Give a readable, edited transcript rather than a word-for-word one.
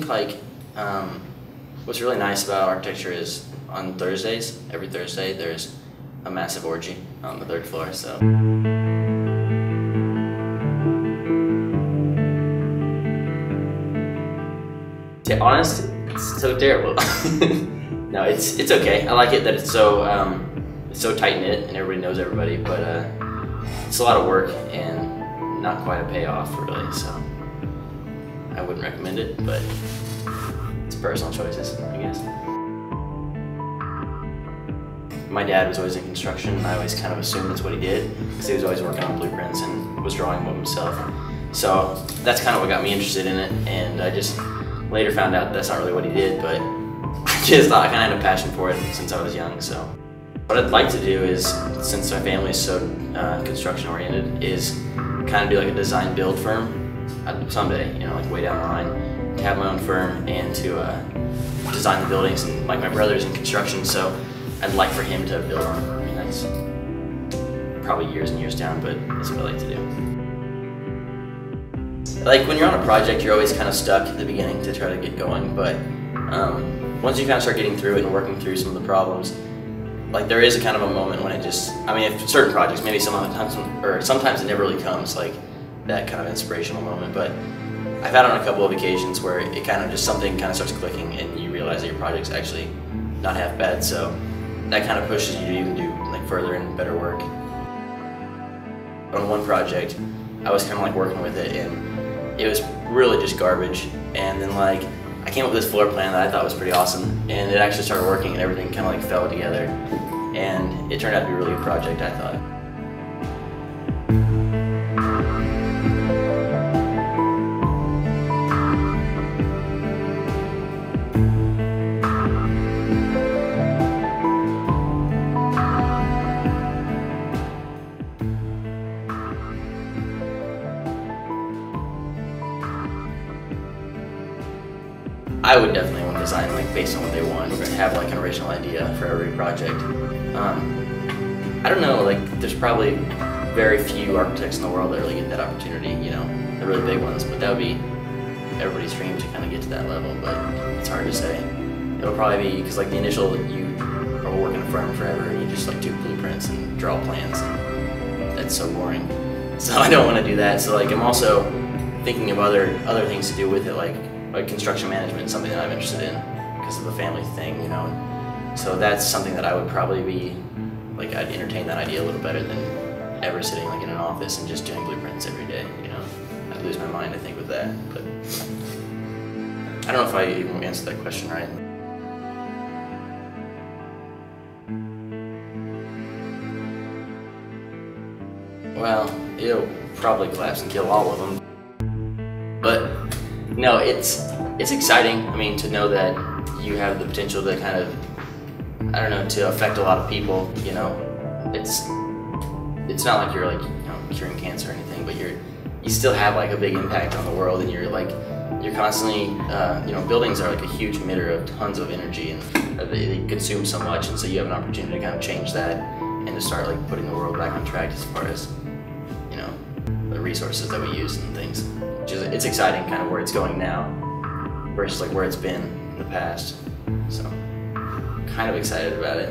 think like what's really nice about architecture is on Thursdays, every Thursday, there's a massive orgy on the 3rd floor. So. To be honest, it's so terrible. No, it's okay. I like it that it's so tight knit and everybody knows everybody, but it's a lot of work and not quite a payoff really. So I wouldn't recommend it, but it's personal choices, I guess. My dad was always in construction. I always kind of assumed that's what he did because he was always working on blueprints and was drawing them himself. So that's kind of what got me interested in it, and I just later found out that's not really what he did, but I just thought I kind of had a passion for it since I was young. So what I'd like to do is, since my family is so construction oriented, is kind of do like a design build firm someday, you know, like way down the line, to have my own firm and to design the buildings. And like my brother's in construction, so I'd like for him to build them. I mean, that's probably years and years down, but that's what I like to do. Like when you're on a project, you're always kind of stuck at the beginning to try to get going, but once you kind of start getting through it and working through some of the problems, like there is a kind of a moment when it just, I mean, if certain projects, maybe sometimes it never really comes, like that kind of inspirational moment, but I've had on a couple of occasions where it kind of just, something kind of starts clicking and you realize that your project's actually not half bad, so that kind of pushes you to even do like further and better work. On one project, I was kind of like working with it and it was really just garbage, and then like I came up with this floor plan that I thought was pretty awesome, and it actually started working and everything kind of like fell together, and it turned out to be a really good project, I thought. I would definitely want to design like based on what they want. We're going to have like an original idea for every project. I don't know, like there's probably very few architects in the world that really get that opportunity, you know, the really big ones, but that would be everybody's dream to kind of get to that level, but it's hard to say. It'll probably be, because like the initial, you are working a firm forever and you just like do blueprints and draw plans, and that's so boring. So I don't want to do that, so like I'm also thinking of other things to do with it, like construction management is something that I'm interested in because of the family thing, you know. So that's something that I would probably be, like I'd entertain that idea a little better than ever sitting like in an office and just doing blueprints every day, you know. I'd lose my mind, I think, with that, but I don't know if I even answered that question right. Well, it'll probably collapse and kill all of them, but no, it's exciting. I mean, to know that you have the potential to kind of, I don't know, to affect a lot of people, you know. It's not like you're like, you know, curing cancer or anything, but you still have like a big impact on the world, and you're constantly, you know, buildings are like a huge emitter of tons of energy, and they consume so much, and so you have an opportunity to kind of change that and to start like putting the world back on track as far as, you know, the resources that we use and things. It's exciting kind of where it's going now versus like where it's been in the past. So kind of excited about it.